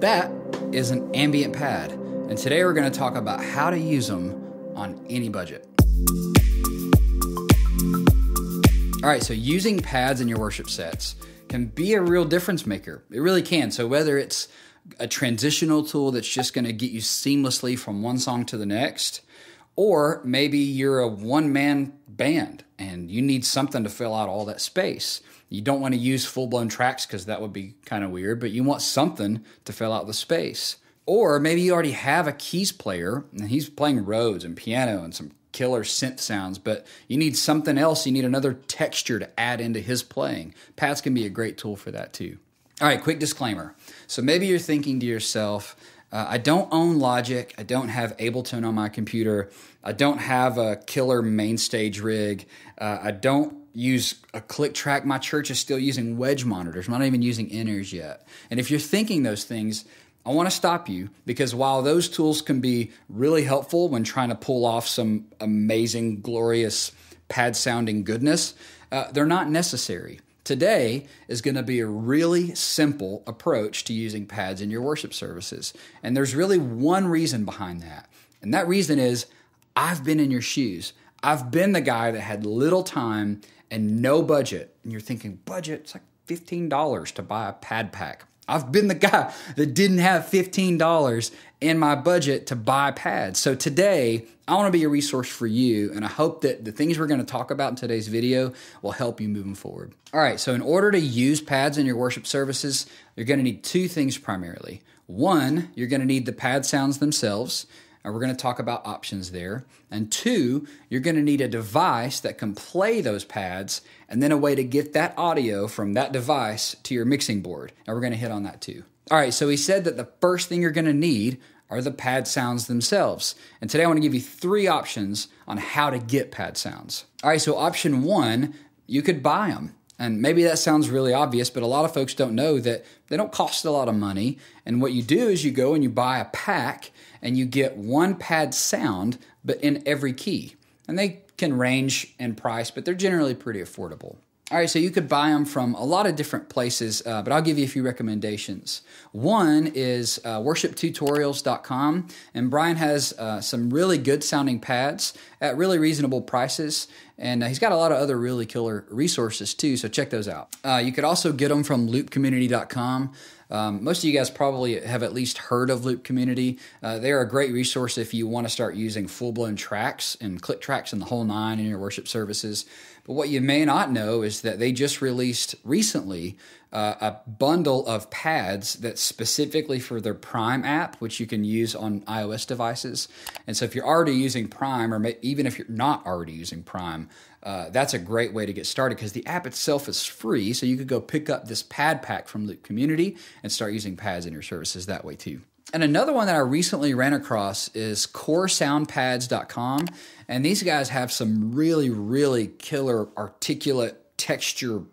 That is an ambient pad, and today we're going to talk about how to use them on any budget. All right, so using pads in your worship sets can be a real difference maker. It really can. So whether it's a transitional tool that's just going to get you seamlessly from one song to the next, or maybe you're a one-man band and you need something to fill out all that space. You don't want to use full-blown tracks because that would be kind of weird, but you want something to fill out the space. Or maybe you already have a keys player and he's playing Rhodes and piano and some killer synth sounds, but you need something else. You need another texture to add into his playing. Pads can be a great tool for that too. All right, quick disclaimer. So maybe you're thinking to yourself, I don't own Logic. I don't have Ableton on my computer. I don't have a killer main stage rig. I don't use a click track. My church is still using wedge monitors. I'm not even using in-ears yet. And if you're thinking those things, I want to stop you because while those tools can be really helpful when trying to pull off some amazing, glorious pad sounding goodness, they're not necessary. Today is going to be a really simple approach to using pads in your worship services. And there's really one reason behind that. And that reason is I've been in your shoes. I've been the guy that had little time and no budget. And you're thinking, budget? It's like $15 to buy a pad pack. I've been the guy that didn't have $15 in my budget to buy pads. So today, I want to be a resource for you, and I hope that the things we're going to talk about in today's video will help you moving forward. All right, so in order to use pads in your worship services, you're going to need two things primarily. One, you're going to need the pad sounds themselves, and we're going to talk about options there. And two, you're going to need a device that can play those pads and then a way to get that audio from that device to your mixing board. And we're going to hit on that too. All right, so we said that the first thing you're going to need are the pad sounds themselves. And today I want to give you three options on how to get pad sounds. All right, so option one, you could buy them. And maybe that sounds really obvious, but a lot of folks don't know that they don't cost a lot of money. And what you do is you go and you buy a pack and you get one pad sound, but in every key. And they can range in price, but they're generally pretty affordable. All right, so you could buy them from a lot of different places, but I'll give you a few recommendations. One is worshiptutorials.com, and Brian has some really good sounding pads at really reasonable prices, and he's got a lot of other really killer resources too, so check those out. You could also get them from loopcommunity.com. Most of you guys probably have at least heard of Loop Community. They're a great resource if you want to start using full-blown tracks and click tracks and the whole nine in your worship services. But what you may not know is that they just released recently a bundle of pads that's specifically for their Prime app, which you can use on iOS devices. And so if you're already using Prime, or even if you're not already using Prime, that's a great way to get started because the app itself is free. So you could go pick up this pad pack from Loop Community and start using pads in your services that way too. And another one that I recently ran across is coresoundpads.com. And these guys have some really, really killer articulate texture,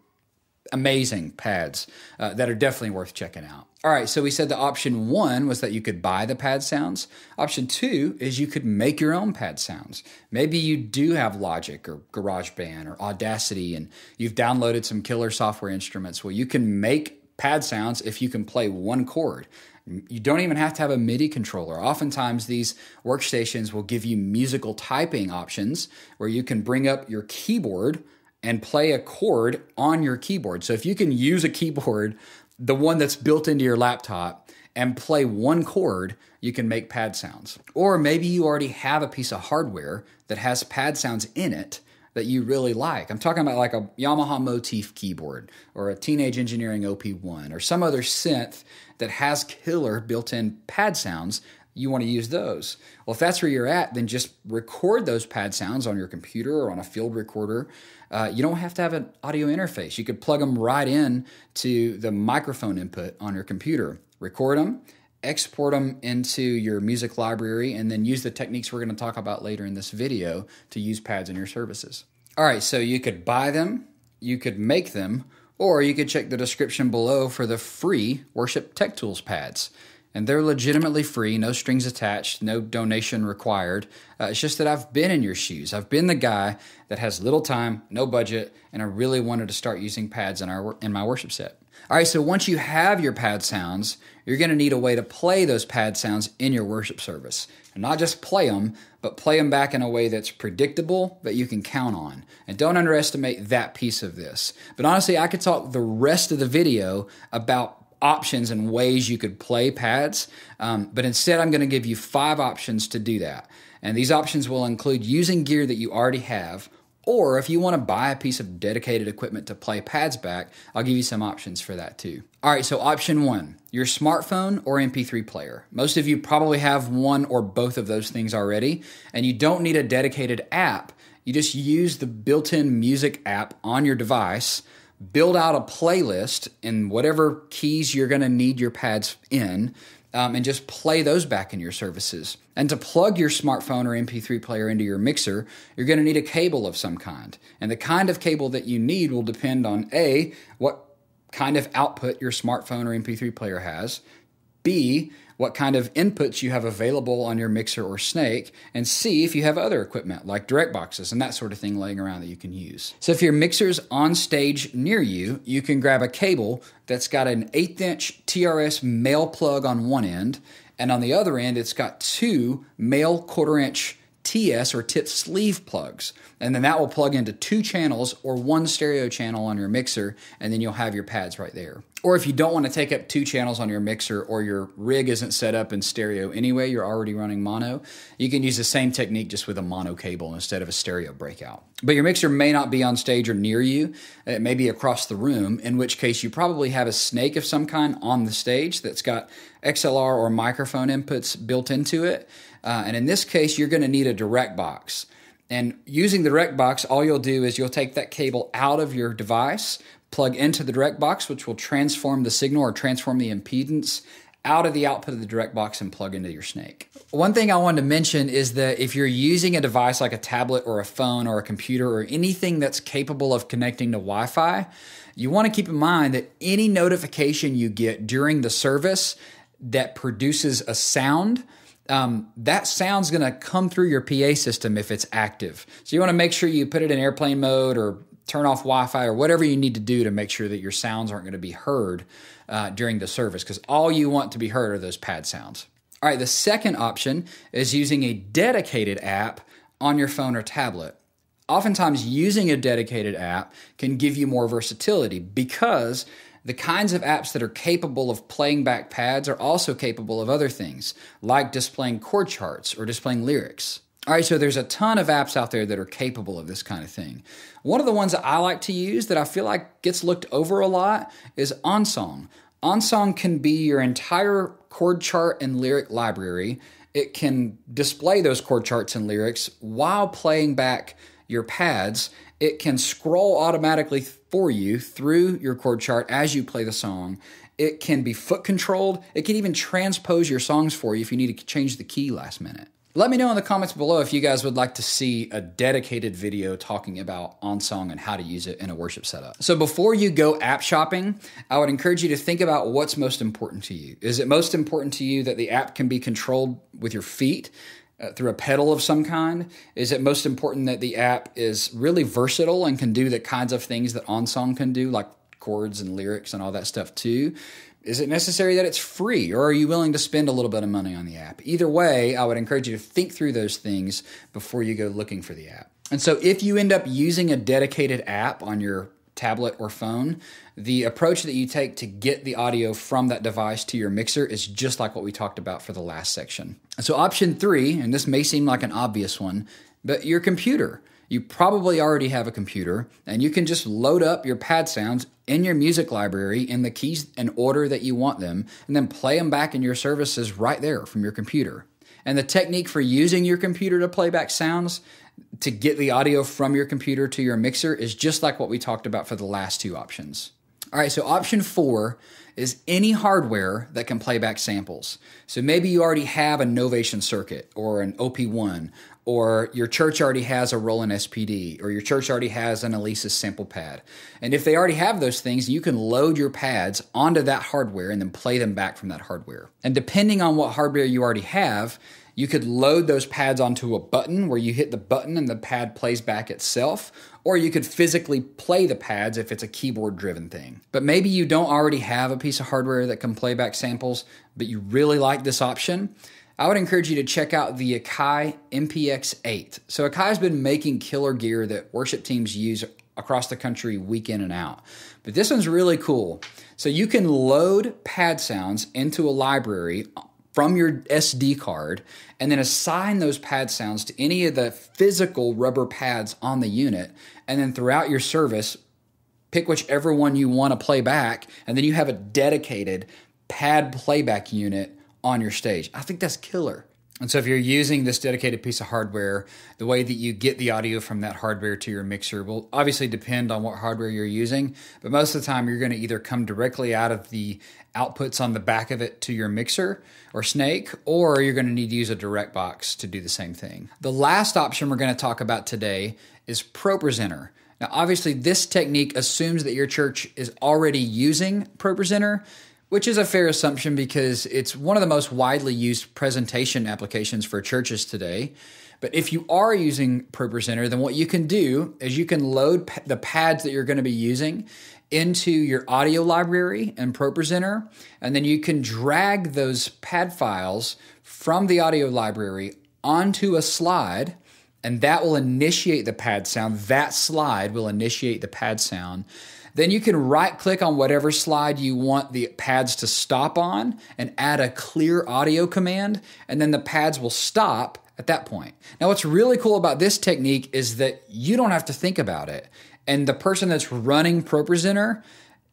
amazing pads that are definitely worth checking out. All right, so we said the option one was that you could buy the pad sounds. Option two is you could make your own pad sounds. Maybe you do have Logic or GarageBand or Audacity and you've downloaded some killer software instruments. Well, you can make pad sounds if you can play one chord. You don't even have to have a MIDI controller. Oftentimes, these workstations will give you musical typing options where you can bring up your keyboard and play a chord on your keyboard. So if you can use a keyboard, the one that's built into your laptop, and play one chord, you can make pad sounds. Or maybe you already have a piece of hardware that has pad sounds in it that you really like. I'm talking about like a Yamaha Motif keyboard or a Teenage Engineering OP1 or some other synth that has killer built-in pad sounds. You want to use those. Well, if that's where you're at, then just record those pad sounds on your computer or on a field recorder. You don't have to have an audio interface. You could plug them right in to the microphone input on your computer. Record them, export them into your music library, and then use the techniques we're going to talk about later in this video to use pads in your services. All right, so you could buy them, you could make them, or you could check the description below for the free Worship Tech Tools pads. and they're legitimately free, no strings attached, no donation required. It's just that I've been in your shoes. I've been the guy that has little time, no budget, and I really wanted to start using pads in my worship set. All right, so once you have your pad sounds, you're going to need a way to play those pad sounds in your worship service. And not just play them, but play them back in a way that's predictable, that you can count on. And don't underestimate that piece of this. But honestly, I could talk the rest of the video about options and ways you could play pads, but instead I'm going to give you 5 options to do that. And these options will include using gear that you already have, or if you want to buy a piece of dedicated equipment to play pads back, I'll give you some options for that too. All right, so option 1, your smartphone or MP3 player. Most of you probably have one or both of those things already, and you don't need a dedicated app. You just use the built-in music app on your device, build out a playlist in whatever keys you're going to need your pads in, and just play those back in your services. And to plug your smartphone or MP3 player into your mixer, you're going to need a cable of some kind. And the kind of cable that you need will depend on A, what kind of output your smartphone or MP3 player has, B, what kind of inputs you have available on your mixer or snake, and C, if you have other equipment like direct boxes and that sort of thing laying around that you can use. So if your mixer's on stage near you, you can grab a cable that's got an 1/8" TRS male plug on one end, and on the other end, it's got 2 male 1/4" TS or tip sleeve plugs. And then that will plug into 2 channels or 1 stereo channel on your mixer, and then you'll have your pads right there. Or if you don't want to take up 2 channels on your mixer, or your rig isn't set up in stereo anyway, you're already running mono, you can use the same technique just with a mono cable instead of a stereo breakout. But your mixer may not be on stage or near you. It may be across the room, in which case you probably have a snake of some kind on the stage that's got XLR or microphone inputs built into it. And in this case, you're going to need a direct box. And using the direct box, all you'll do is you'll take that cable out of your device, plug into the direct box, which will transform the signal or transform the impedance out of the output of the direct box and plug into your snake. One thing I wanted to mention is that if you're using a device like a tablet or a phone or a computer or anything that's capable of connecting to Wi-Fi, you want to keep in mind that any notification you get during the service that produces a sound, that sound's going to come through your PA system if it's active. So you want to make sure you put it in airplane mode or turn off Wi-Fi or whatever you need to do to make sure that your sounds aren't going to be heard during the service, because all you want to be heard are those pad sounds. All right, the second option is using a dedicated app on your phone or tablet. Oftentimes, using a dedicated app can give you more versatility because the kinds of apps that are capable of playing back pads are also capable of other things, like displaying chord charts or displaying lyrics. All right, so there's a ton of apps out there that are capable of this kind of thing. One of the ones that I like to use that I feel like gets looked over a lot is OnSong. OnSong can be your entire chord chart and lyric library. It can display those chord charts and lyrics while playing back your pads. It can scroll automatically for you through your chord chart as you play the song. It can be foot controlled. It can even transpose your songs for you if you need to change the key last minute. Let me know in the comments below if you guys would like to see a dedicated video talking about OnSong and how to use it in a worship setup. So before you go app shopping, I would encourage you to think about what's most important to you. Is it most important to you that the app can be controlled with your feet through a pedal of some kind? Is it most important that the app is really versatile and can do the kinds of things that OnSong can do, like chords and lyrics and all that stuff too? Is it necessary that it's free, or are you willing to spend a little bit of money on the app? Either way, I would encourage you to think through those things before you go looking for the app. And so if you end up using a dedicated app on your tablet or phone, the approach that you take to get the audio from that device to your mixer is just like what we talked about for the last section. So option 3, and this may seem like an obvious one, but your computer. You probably already have a computer, and you can just load up your pad sounds in your music library in the keys and order that you want them, and then play them back in your services right there from your computer. And the technique for using your computer to play back sounds to get the audio from your computer to your mixer is just like what we talked about for the last 2 options. All right, so option 4 is any hardware that can play back samples. So maybe you already have a Novation circuit or an OP1, or your church already has a Roland SPD, or your church already has an Alesis sample pad. And if they already have those things, you can load your pads onto that hardware and then play them back from that hardware. And depending on what hardware you already have, you could load those pads onto a button where you hit the button and the pad plays back itself, or you could physically play the pads if it's a keyboard-driven thing. But maybe you don't already have a piece of hardware that can play back samples, but you really like this option. I would encourage you to check out the Akai MPX8. So Akai's been making killer gear that worship teams use across the country week in and out. But this one's really cool. So you can load pad sounds into a library from your SD card and then assign those pad sounds to any of the physical rubber pads on the unit. And then throughout your service, pick whichever one you want to play back. And then you have a dedicated pad playback unit on your stage. I think that's killer. And so if you're using this dedicated piece of hardware, the way that you get the audio from that hardware to your mixer will obviously depend on what hardware you're using, but most of the time you're going to either come directly out of the outputs on the back of it to your mixer or Snake, or you're going to need to use a direct box to do the same thing. The last option we're going to talk about today is ProPresenter. Now obviously this technique assumes that your church is already using ProPresenter, which is a fair assumption because it's one of the most widely used presentation applications for churches today. But if you are using ProPresenter, then what you can do is you can load the pads that you're going to be using into your audio library in ProPresenter, and then you can drag those pad files from the audio library onto a slide, and that will initiate the pad sound. That slide will initiate the pad sound. Then you can right-click on whatever slide you want the pads to stop on and add a clear audio command, and then the pads will stop at that point. Now, what's really cool about this technique is that you don't have to think about it, and the person that's running ProPresenter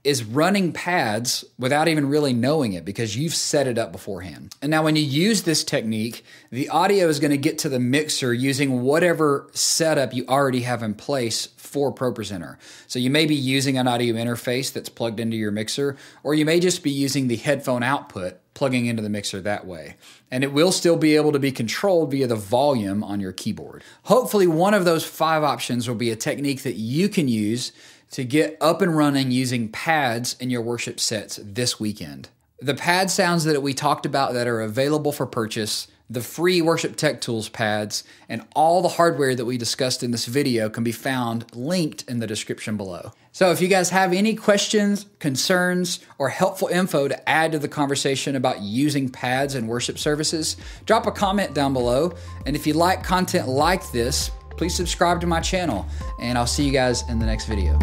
is running pads without even really knowing it because you've set it up beforehand. And now when you use this technique, the audio is going to get to the mixer using whatever setup you already have in place for ProPresenter. So you may be using an audio interface that's plugged into your mixer, or you may just be using the headphone output plugging into the mixer that way. And it will still be able to be controlled via the volume on your keyboard. Hopefully one of those 5 options will be a technique that you can use to get up and running using pads in your worship sets this weekend. The pad sounds that we talked about that are available for purchase, the free Worship Tech Tools pads, and all the hardware that we discussed in this video can be found linked in the description below. So if you guys have any questions, concerns, or helpful info to add to the conversation about using pads in worship services, drop a comment down below. And if you like content like this, please subscribe to my channel, and I'll see you guys in the next video.